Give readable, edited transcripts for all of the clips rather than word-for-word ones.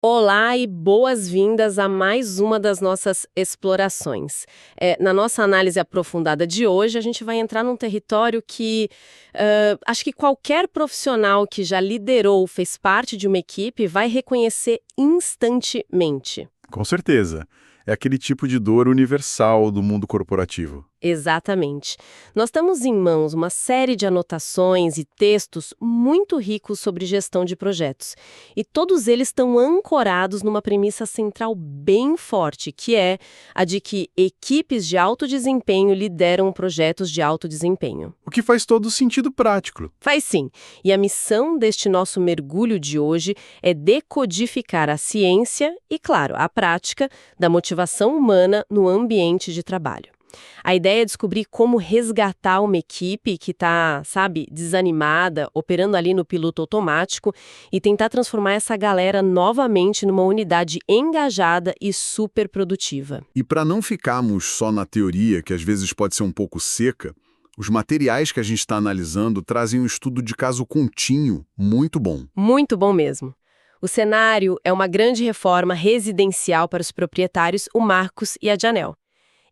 Olá e boas-vindas a mais uma das nossas explorações. Na nossa análise aprofundada de hoje, a gente vai entrar num território que acho que qualquer profissional que já liderou ou fez parte de uma equipe vai reconhecer instantemente. Com certeza. É aquele tipo de dor universal do mundo corporativo. Exatamente. Nós temos em mãos uma série de anotações e textos muito ricos sobre gestão de projetos. E todos eles estão ancorados numa premissa central bem forte, que é a de que equipes de alto desempenho lideram projetos de alto desempenho. O que faz todo sentido prático. Faz sim. E a missão deste nosso mergulho de hoje é decodificar a ciência e, claro, a prática da motivação humana no ambiente de trabalho. A ideia é descobrir como resgatar uma equipe que está, desanimada, operando ali no piloto automático e tentar transformar essa galera novamente numa unidade engajada e super produtiva. E para não ficarmos só na teoria, que às vezes pode ser um pouco seca, os materiais que a gente está analisando trazem um estudo de caso contínuo muito bom. Muito bom mesmo. O cenário é uma grande reforma residencial para os proprietários, o Marcos e a Janel.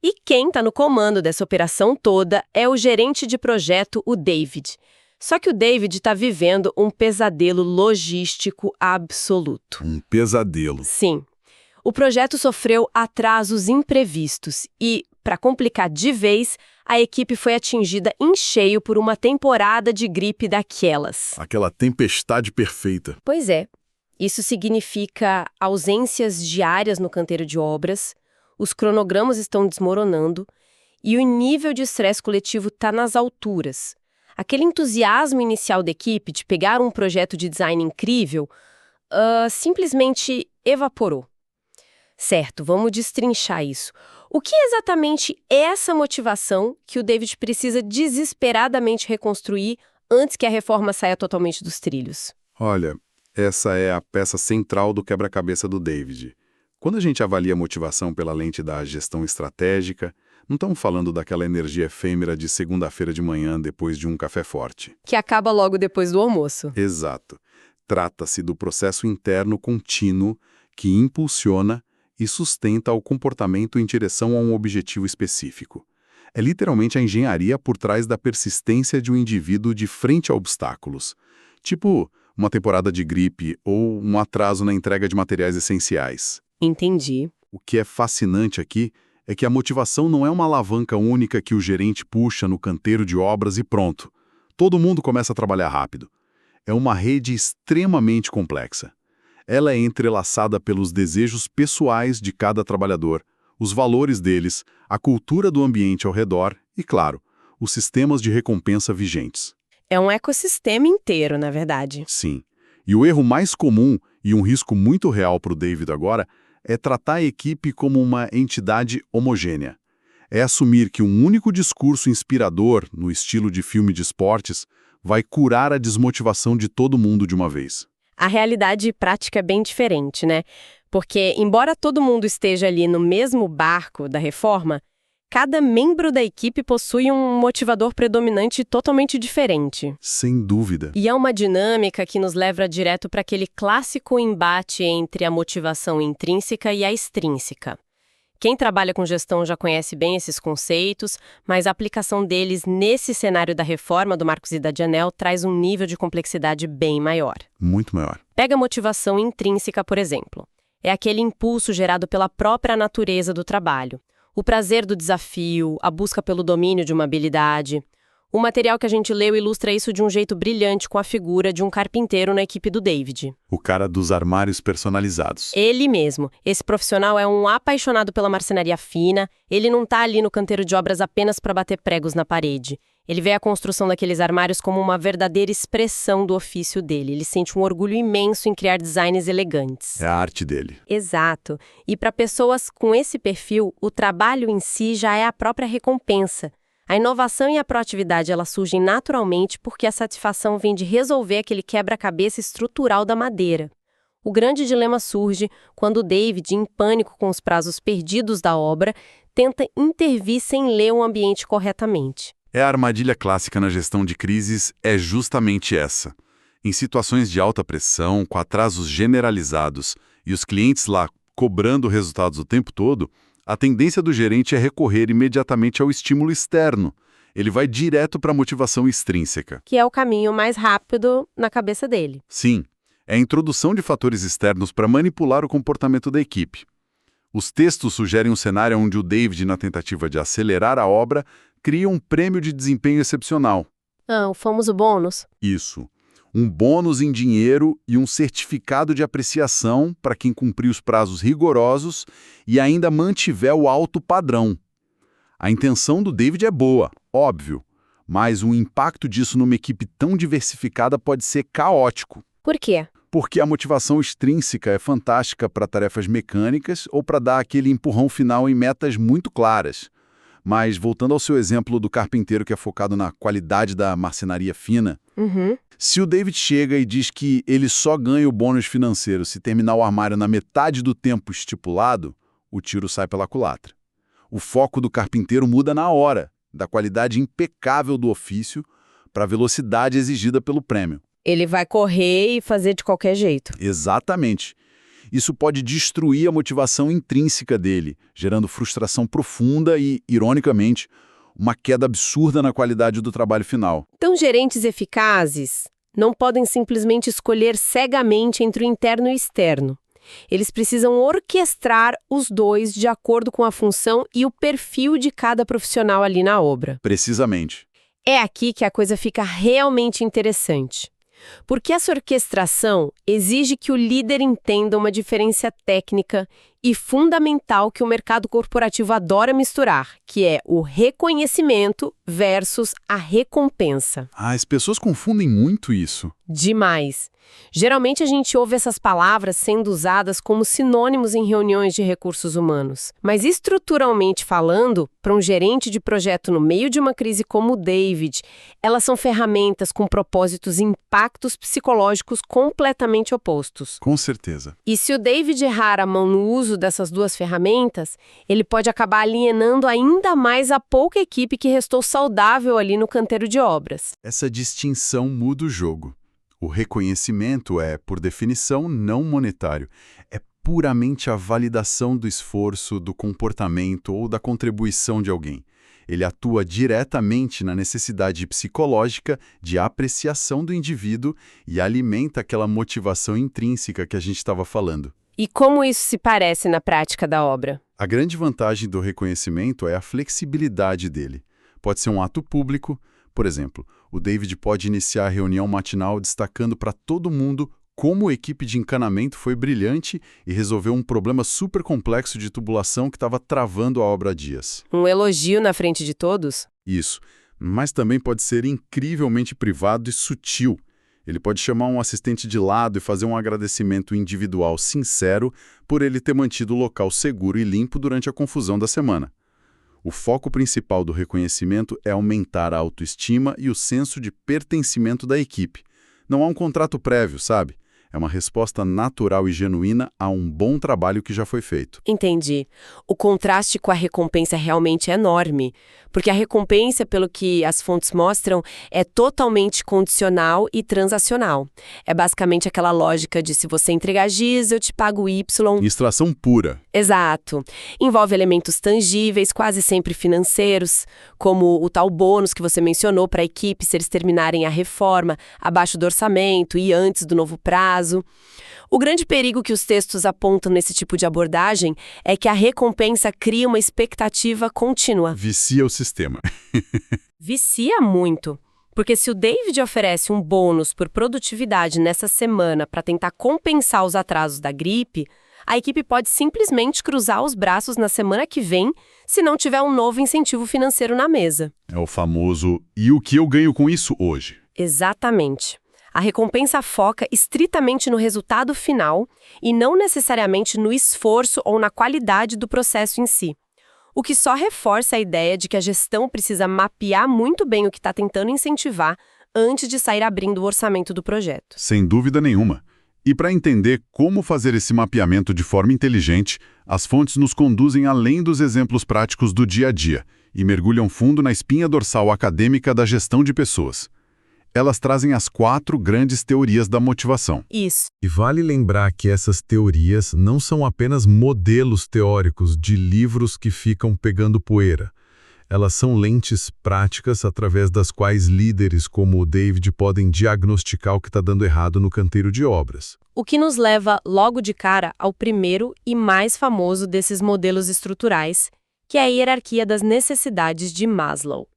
E quem está no comando dessa operação toda é o gerente de projeto, o David. Só que o David está vivendo um pesadelo logístico absoluto. Um pesadelo. Sim. O projeto sofreu atrasos imprevistos e, para complicar de vez, a equipe foi atingida em cheio por uma temporada de gripe daquelas. Aquela tempestade perfeita. Pois é. Isso significa ausências diárias no canteiro de obras, os cronogramas estão desmoronando e o nível de estresse coletivo está nas alturas. Aquele entusiasmo inicial da equipe de pegar um projeto de design incrível simplesmente evaporou. Certo, vamos destrinchar isso. O que exatamente é essa motivação que o David precisa desesperadamente reconstruir antes que a reforma saia totalmente dos trilhos? Olha, essa é a peça central do quebra-cabeça do David. Quando a gente avalia a motivação pela lente da gestão estratégica, não estamos falando daquela energia efêmera de segunda-feira de manhã depois de um café forte. Que acaba logo depois do almoço. Exato. Trata-se do processo interno contínuo que impulsiona e sustenta o comportamento em direção a um objetivo específico. É literalmente a engenharia por trás da persistência de um indivíduo de frente a obstáculos. Tipo uma temporada de gripe ou um atraso na entrega de materiais essenciais. Entendi. O que é fascinante aqui é que a motivação não é uma alavanca única que o gerente puxa no canteiro de obras e pronto. Todo mundo começa a trabalhar rápido. É uma rede extremamente complexa. Ela é entrelaçada pelos desejos pessoais de cada trabalhador, os valores deles, a cultura do ambiente ao redor e, claro, os sistemas de recompensa vigentes. É um ecossistema inteiro, na verdade. Sim. E o erro mais comum, e um risco muito real para o David agora, é tratar a equipe como uma entidade homogênea. É assumir que um único discurso inspirador, no estilo de filme de esportes, vai curar a desmotivação de todo mundo de uma vez. A realidade prática é bem diferente, né? Porque, embora todo mundo esteja ali no mesmo barco da reforma, cada membro da equipe possui um motivador predominante totalmente diferente. Sem dúvida. E é uma dinâmica que nos leva direto para aquele clássico embate entre a motivação intrínseca e a extrínseca. Quem trabalha com gestão já conhece bem esses conceitos, mas a aplicação deles nesse cenário da reforma do Marcos e da Janel traz um nível de complexidade bem maior. Muito maior. Pega a motivação intrínseca, por exemplo. É aquele impulso gerado pela própria natureza do trabalho. O prazer do desafio, a busca pelo domínio de uma habilidade. O material que a gente leu ilustra isso de um jeito brilhante com a figura de um carpinteiro na equipe do David. O cara dos armários personalizados. Ele mesmo. Esse profissional é um apaixonado pela marcenaria fina, ele não tá ali no canteiro de obras apenas para bater pregos na parede. Ele vê a construção daqueles armários como uma verdadeira expressão do ofício dele. Ele sente um orgulho imenso em criar designs elegantes. É a arte dele. Exato. E para pessoas com esse perfil, o trabalho em si já é a própria recompensa. A inovação e a proatividade elas surgem naturalmente porque a satisfação vem de resolver aquele quebra-cabeça estrutural da madeira. O grande dilema surge quando David, em pânico com os prazos perdidos da obra, tenta intervir sem ler o ambiente corretamente. A armadilha clássica na gestão de crises é justamente essa. Em situações de alta pressão, com atrasos generalizados e os clientes lá cobrando resultados o tempo todo, a tendência do gerente é recorrer imediatamente ao estímulo externo. Ele vai direto para a motivação extrínseca. Que é o caminho mais rápido na cabeça dele. Sim, é a introdução de fatores externos para manipular o comportamento da equipe. Os textos sugerem um cenário onde o David, na tentativa de acelerar a obra, cria um prêmio de desempenho excepcional. O famoso bônus. Isso. Um bônus em dinheiro e um certificado de apreciação para quem cumprir os prazos rigorosos e ainda mantiver o alto padrão. A intenção do David é boa, óbvio, mas o impacto disso numa equipe tão diversificada pode ser caótico. Por quê? Porque a motivação extrínseca é fantástica para tarefas mecânicas ou para dar aquele empurrão final em metas muito claras. Mas, voltando ao seu exemplo do carpinteiro que é focado na qualidade da marcenaria fina, se o David chega e diz que ele só ganha o bônus financeiro se terminar o armário na metade do tempo estipulado, o tiro sai pela culatra. O foco do carpinteiro muda na hora, da qualidade impecável do ofício para a velocidade exigida pelo prêmio. Ele vai correr e fazer de qualquer jeito. Exatamente. Isso pode destruir a motivação intrínseca dele, gerando frustração profunda e, ironicamente, uma queda absurda na qualidade do trabalho final. Então, gerentes eficazes não podem simplesmente escolher cegamente entre o interno e o externo. Eles precisam orquestrar os dois de acordo com a função e o perfil de cada profissional ali na obra. Precisamente. É aqui que a coisa fica realmente interessante. Porque essa orquestração exige que o líder entenda uma diferença técnica e fundamental que o mercado corporativo adora misturar, que é o reconhecimento versus a recompensa. As pessoas confundem muito isso. Demais. Geralmente a gente ouve essas palavras sendo usadas como sinônimos em reuniões de recursos humanos. Mas estruturalmente falando, para um gerente de projeto no meio de uma crise como o David, elas são ferramentas com propósitos e impactos psicológicos completamente opostos. Com certeza. E se o David errar a mão no uso dessas duas ferramentas, ele pode acabar alienando ainda mais a pouca equipe que restou saudável ali no canteiro de obras. Essa distinção muda o jogo. O reconhecimento é, por definição, não monetário. É puramente a validação do esforço, do comportamento ou da contribuição de alguém. Ele atua diretamente na necessidade psicológica de apreciação do indivíduo e alimenta aquela motivação intrínseca que a gente estava falando. E como isso se parece na prática da obra? A grande vantagem do reconhecimento é a flexibilidade dele. Pode ser um ato público. Por exemplo, o David pode iniciar a reunião matinal destacando para todo mundo como a equipe de encanamento foi brilhante e resolveu um problema super complexo de tubulação que estava travando a obra há dias. Um elogio na frente de todos? Isso, mas também pode ser incrivelmente privado e sutil. Ele pode chamar um assistente de lado e fazer um agradecimento individual sincero por ele ter mantido o local seguro e limpo durante a confusão da semana. O foco principal do reconhecimento é aumentar a autoestima e o senso de pertencimento da equipe. Não há um contrato prévio, sabe? É uma resposta natural e genuína a um bom trabalho que já foi feito. Entendi. O contraste com a recompensa realmente é enorme, porque a recompensa, pelo que as fontes mostram, é totalmente condicional e transacional. É basicamente aquela lógica de se você entregar X, eu te pago Y. Extração pura. Exato. Envolve elementos tangíveis, quase sempre financeiros, como o tal bônus que você mencionou para a equipe se eles terminarem a reforma abaixo do orçamento e antes do novo prazo. O grande perigo que os textos apontam nesse tipo de abordagem é que a recompensa cria uma expectativa contínua. Vicia o sistema. Vicia muito. Porque se o David oferece um bônus por produtividade nessa semana para tentar compensar os atrasos da gripe, a equipe pode simplesmente cruzar os braços na semana que vem se não tiver um novo incentivo financeiro na mesa. É o famoso, e o que eu ganho com isso hoje? Exatamente. A recompensa foca estritamente no resultado final e não necessariamente no esforço ou na qualidade do processo em si. O que só reforça a ideia de que a gestão precisa mapear muito bem o que está tentando incentivar antes de sair abrindo o orçamento do projeto. Sem dúvida nenhuma. E para entender como fazer esse mapeamento de forma inteligente, as fontes nos conduzem além dos exemplos práticos do dia a dia e mergulham fundo na espinha dorsal acadêmica da gestão de pessoas. Elas trazem as 4 grandes teorias da motivação. Isso. E vale lembrar que essas teorias não são apenas modelos teóricos de livros que ficam pegando poeira. Elas são lentes práticas através das quais líderes como o David podem diagnosticar o que está dando errado no canteiro de obras. O que nos leva logo de cara ao primeiro e mais famoso desses modelos estruturais, que é a hierarquia das necessidades de Maslow.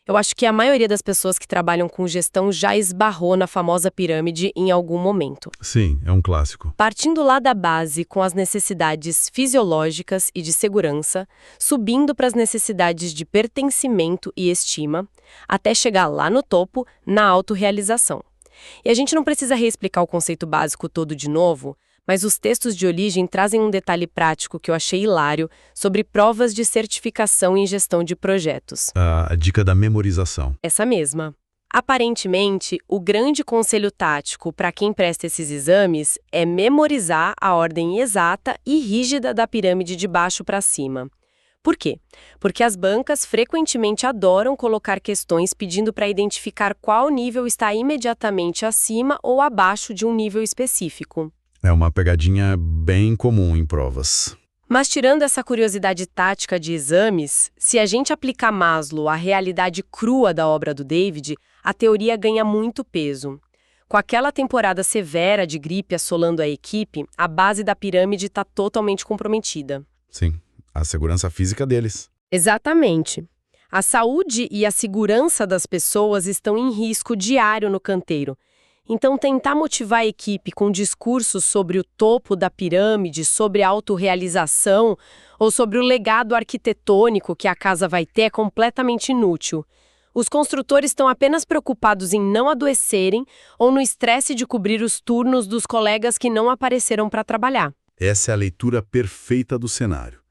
Eu acho que a maioria das pessoas que trabalham com gestão já esbarrou na famosa pirâmide em algum momento. Sim, é um clássico. Partindo lá da base com as necessidades fisiológicas e de segurança, subindo para as necessidades de pertencimento e estima, até chegar lá no topo, na autorrealização. E a gente não precisa reexplicar o conceito básico todo de novo, mas os textos de origem trazem um detalhe prático que eu achei hilário sobre provas de certificação em gestão de projetos. A dica da memorização. Essa mesma. Aparentemente, o grande conselho tático para quem presta esses exames é memorizar a ordem exata e rígida da pirâmide de baixo para cima. Por quê? Porque as bancas frequentemente adoram colocar questões pedindo para identificar qual nível está imediatamente acima ou abaixo de um nível específico. É uma pegadinha bem comum em provas. Mas tirando essa curiosidade tática de exames, se a gente aplicar Maslow à realidade crua da obra do David, a teoria ganha muito peso. Com aquela temporada severa de gripe assolando a equipe, a base da pirâmide está totalmente comprometida. Sim, a segurança física deles. Exatamente. A saúde e a segurança das pessoas estão em risco diário no canteiro. Então, tentar motivar a equipe com discursos sobre o topo da pirâmide, sobre a autorrealização ou sobre o legado arquitetônico que a casa vai ter é completamente inútil. Os construtores estão apenas preocupados em não adoecerem ou no estresse de cobrir os turnos dos colegas que não apareceram para trabalhar. Essa é a leitura perfeita do cenário.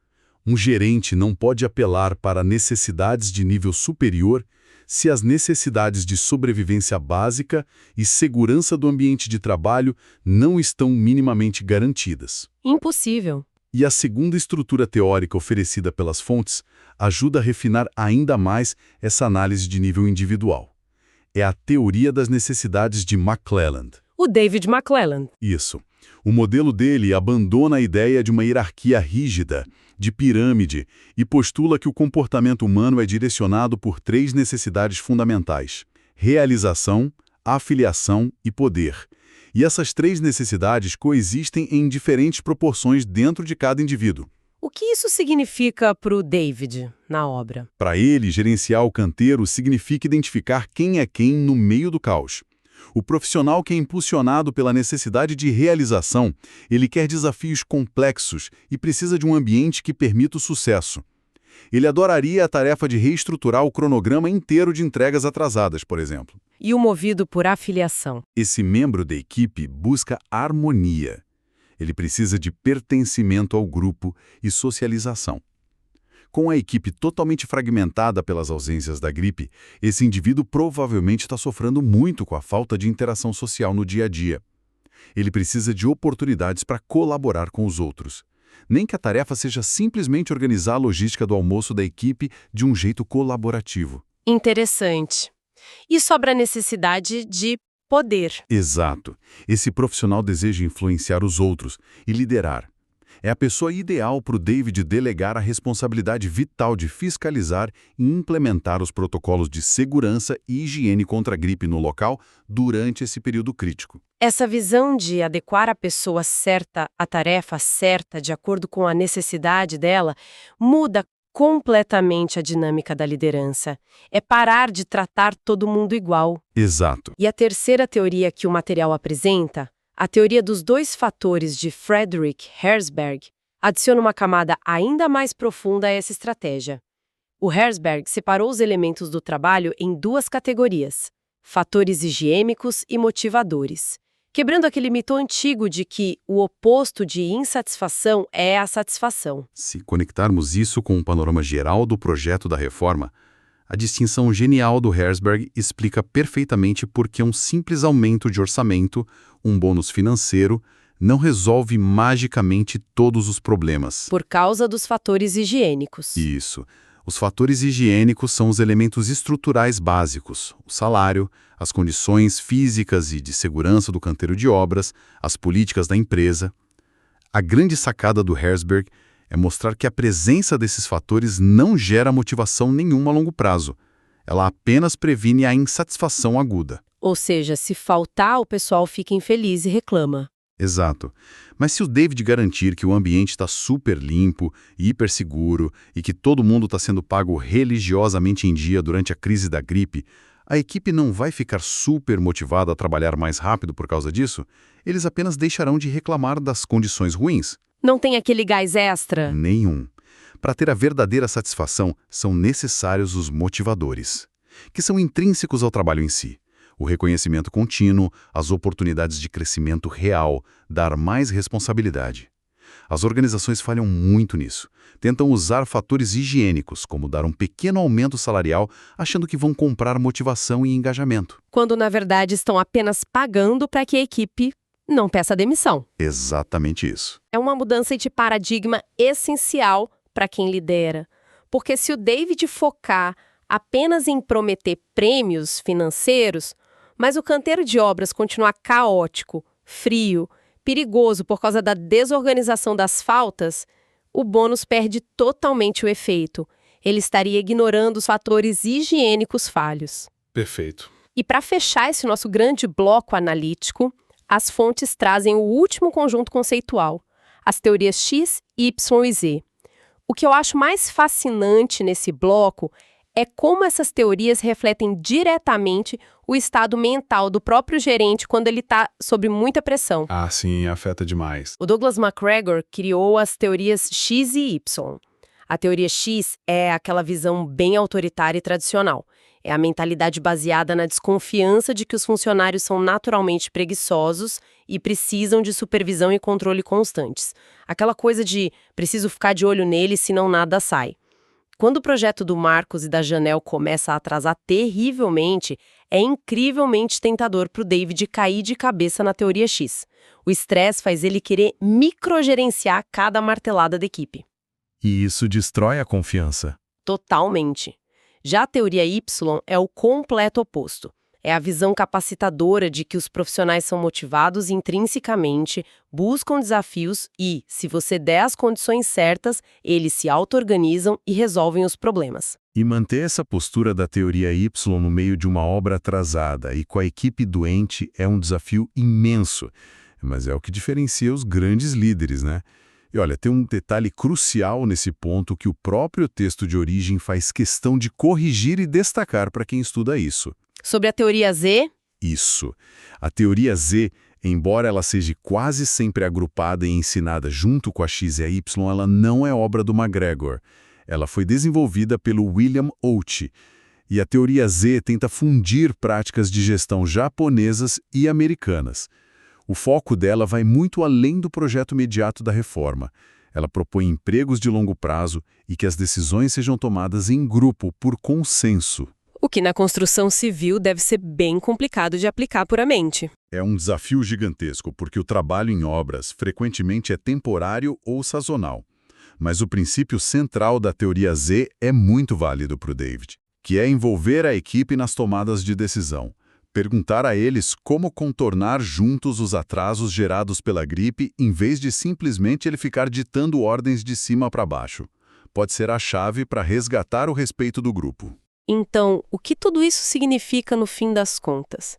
Um gerente não pode apelar para necessidades de nível superior se as necessidades de sobrevivência básica e segurança do ambiente de trabalho não estão minimamente garantidas. Impossível. E a segunda estrutura teórica oferecida pelas fontes ajuda a refinar ainda mais essa análise de nível individual. É a teoria das necessidades de McClelland. O David McClelland. Isso. O modelo dele abandona a ideia de uma hierarquia rígida, de pirâmide, e postula que o comportamento humano é direcionado por 3 necessidades fundamentais: realização, afiliação e poder. E essas 3 necessidades coexistem em diferentes proporções dentro de cada indivíduo. O que isso significa para o David na obra? Para ele, gerenciar o canteiro significa identificar quem é quem no meio do caos. O profissional que é impulsionado pela necessidade de realização, ele quer desafios complexos e precisa de um ambiente que permita o sucesso. Ele adoraria a tarefa de reestruturar o cronograma inteiro de entregas atrasadas, por exemplo. E o movido por afiliação? Esse membro da equipe busca harmonia. Ele precisa de pertencimento ao grupo e socialização. Com a equipe totalmente fragmentada pelas ausências da gripe, esse indivíduo provavelmente está sofrendo muito com a falta de interação social no dia a dia. Ele precisa de oportunidades para colaborar com os outros. Nem que a tarefa seja simplesmente organizar a logística do almoço da equipe de um jeito colaborativo. Interessante. E sobre a necessidade de poder. Exato. Esse profissional deseja influenciar os outros e liderar. É a pessoa ideal para o David delegar a responsabilidade vital de fiscalizar e implementar os protocolos de segurança e higiene contra a gripe no local durante esse período crítico. Essa visão de adequar a pessoa certa à tarefa certa, de acordo com a necessidade dela, muda completamente a dinâmica da liderança. É parar de tratar todo mundo igual. Exato. E a terceira teoria que o material apresenta, a teoria dos 2 fatores de Frederick Herzberg, adiciona uma camada ainda mais profunda a essa estratégia. O Herzberg separou os elementos do trabalho em 2 categorias: fatores higiênicos e motivadores, quebrando aquele mito antigo de que o oposto de insatisfação é a satisfação. Se conectarmos isso com o panorama geral do projeto da reforma, a distinção genial do Herzberg explica perfeitamente por que um simples aumento de orçamento, um bônus financeiro, não resolve magicamente todos os problemas. Por causa dos fatores higiênicos. Isso. Os fatores higiênicos são os elementos estruturais básicos: o salário, as condições físicas e de segurança do canteiro de obras, as políticas da empresa. A grande sacada do Herzberg é mostrar que a presença desses fatores não gera motivação nenhuma a longo prazo. Ela apenas previne a insatisfação aguda. Ou seja, se faltar, o pessoal fica infeliz e reclama. Exato. Mas se o David garantir que o ambiente está super limpo e hiperseguro e que todo mundo está sendo pago religiosamente em dia durante a crise da gripe, a equipe não vai ficar super motivada a trabalhar mais rápido por causa disso? Eles apenas deixarão de reclamar das condições ruins? Não tem aquele gás extra? Nenhum. Para ter a verdadeira satisfação, são necessários os motivadores, que são intrínsecos ao trabalho em si. O reconhecimento contínuo, as oportunidades de crescimento real, dar mais responsabilidade. As organizações falham muito nisso. Tentam usar fatores higiênicos, como dar um pequeno aumento salarial, achando que vão comprar motivação e engajamento. Quando, na verdade, estão apenas pagando para que a equipe não peça demissão. Exatamente isso. É uma mudança de paradigma essencial para quem lidera. Porque se o David focar apenas em prometer prêmios financeiros, mas o canteiro de obras continuar caótico, frio, perigoso por causa da desorganização das faltas, o bônus perde totalmente o efeito. Ele estaria ignorando os fatores higiênicos falhos. Perfeito. E para fechar esse nosso grande bloco analítico, as fontes trazem o último conjunto conceitual, as teorias X, Y e Z. O que eu acho mais fascinante nesse bloco é como essas teorias refletem diretamente o estado mental do próprio gerente quando ele está sob muita pressão. Ah, sim, afeta demais. O Douglas MacGregor criou as teorias X e Y. A teoria X é aquela visão bem autoritária e tradicional. É a mentalidade baseada na desconfiança de que os funcionários são naturalmente preguiçosos e precisam de supervisão e controle constantes. Aquela coisa de preciso ficar de olho nele, senão nada sai. Quando o projeto do Marcos e da Janelle começa a atrasar terrivelmente, é incrivelmente tentador para o David cair de cabeça na teoria X. O estresse faz ele querer microgerenciar cada martelada da equipe. E isso destrói a confiança. Totalmente. Já a teoria Y é o completo oposto. É a visão capacitadora de que os profissionais são motivados intrinsecamente, buscam desafios e, se você der as condições certas, eles se auto-organizam e resolvem os problemas. E manter essa postura da teoria Y no meio de uma obra atrasada e com a equipe doente é um desafio imenso. Mas é o que diferencia os grandes líderes, né? E olha, tem um detalhe crucial nesse ponto que o próprio texto de origem faz questão de corrigir e destacar para quem estuda isso. Sobre a teoria Z? Isso. A teoria Z, embora ela seja quase sempre agrupada e ensinada junto com a X e a Y, ela não é obra do MacGregor. Ela foi desenvolvida pelo William Oates. E a teoria Z tenta fundir práticas de gestão japonesas e americanas. O foco dela vai muito além do projeto imediato da reforma. Ela propõe empregos de longo prazo e que as decisões sejam tomadas em grupo, por consenso. O que na construção civil deve ser bem complicado de aplicar puramente. É um desafio gigantesco, porque o trabalho em obras frequentemente é temporário ou sazonal. Mas o princípio central da teoria Z é muito válido para o David, que é envolver a equipe nas tomadas de decisão. Perguntar a eles como contornar juntos os atrasos gerados pela gripe, em vez de simplesmente ele ficar ditando ordens de cima para baixo. Pode ser a chave para resgatar o respeito do grupo. Então, o que tudo isso significa no fim das contas?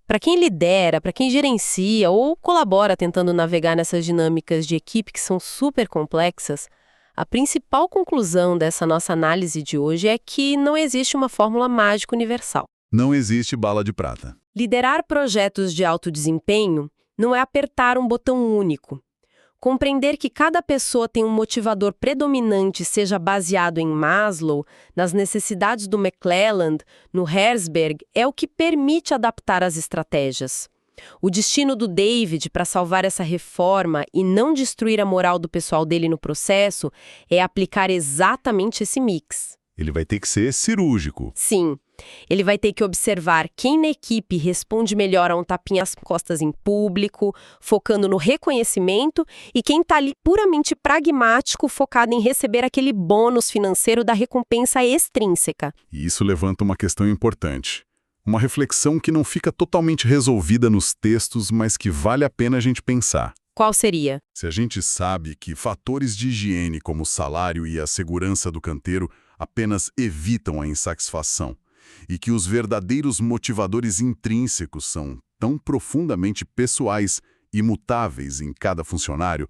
Para quem lidera, para quem gerencia ou colabora tentando navegar nessas dinâmicas de equipe que são super complexas, a principal conclusão dessa nossa análise de hoje é que não existe uma fórmula mágica universal. Não existe bala de prata. Liderar projetos de alto desempenho não é apertar um botão único. Compreender que cada pessoa tem um motivador predominante, seja baseado em Maslow, nas necessidades do McClelland, no Herzberg, é o que permite adaptar as estratégias. O destino do David para salvar essa reforma e não destruir a moral do pessoal dele no processo é aplicar exatamente esse mix. Ele vai ter que ser cirúrgico. Sim. Ele vai ter que observar quem na equipe responde melhor a um tapinha às costas em público, focando no reconhecimento, e quem está ali puramente pragmático, focado em receber aquele bônus financeiro da recompensa extrínseca. E isso levanta uma questão importante. Uma reflexão que não fica totalmente resolvida nos textos, mas que vale a pena a gente pensar. Qual seria? Se a gente sabe que fatores de higiene como o salário e a segurança do canteiro apenas evitam a insatisfação, e que os verdadeiros motivadores intrínsecos são tão profundamente pessoais e imutáveis em cada funcionário,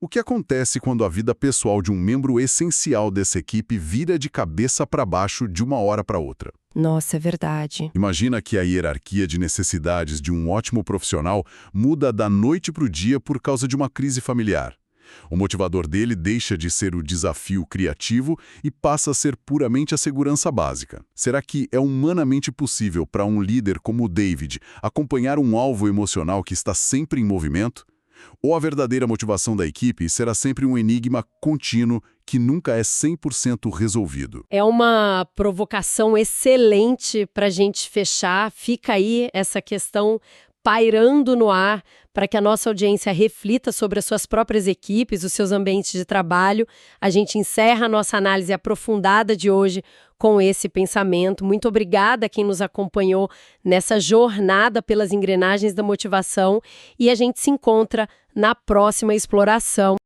o que acontece quando a vida pessoal de um membro essencial dessa equipe vira de cabeça para baixo de uma hora para outra? Nossa, é verdade. Imagina que a hierarquia de necessidades de um ótimo profissional muda da noite para o dia por causa de uma crise familiar. O motivador dele deixa de ser o desafio criativo e passa a ser puramente a segurança básica. Será que é humanamente possível para um líder como o David acompanhar um alvo emocional que está sempre em movimento? Ou a verdadeira motivação da equipe será sempre um enigma contínuo que nunca é 100% resolvido? É uma provocação excelente para a gente fechar. Fica aí essa questão pairando no ar para que a nossa audiência reflita sobre as suas próprias equipes, os seus ambientes de trabalho. A gente encerra a nossa análise aprofundada de hoje com esse pensamento. Muito obrigada a quem nos acompanhou nessa jornada pelas engrenagens da motivação e a gente se encontra na próxima exploração.